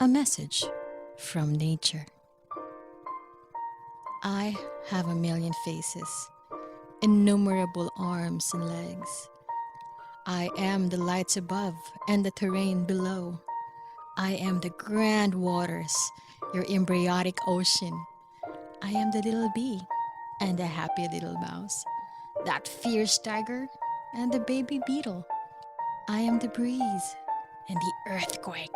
A message from nature. I have a million faces, innumerable arms and legs. I am the lights above and the terrain below. I am the grand waters, your embryotic ocean. I am the little bee and the happy little mouse, that fierce tiger and the baby beetle. I am the breeze and the earthquake,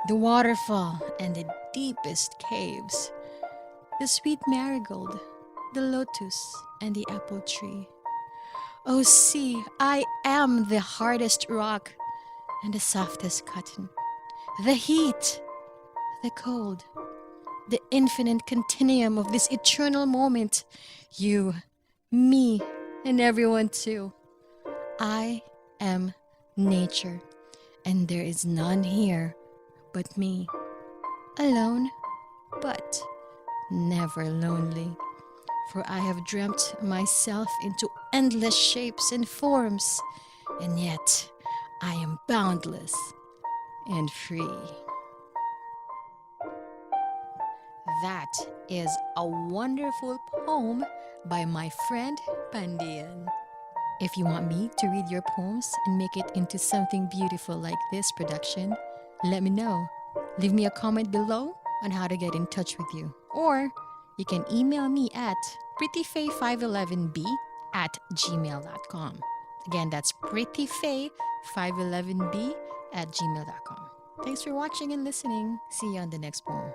the waterfall and the deepest caves, the sweet marigold, the lotus and the apple tree. Oh, see, I am the hardest rock and the softest cotton, the heat, the cold, the infinite continuum of this eternal moment. You, me, and everyone too. I am nature, and there is none here but me. Alone, but never lonely. For I have dreamt myself into endless shapes and forms, and yet I am boundless and free. That is a wonderful poem by my friend Pandian. If you want me to read your poems and make it into something beautiful like this production, let me know. Leave me a comment below on how to get in touch with you. Or you can email me at prettyfae511b@gmail.com. Again, that's prettyfae511b@gmail.com. Thanks for watching and listening. See you on the next poem.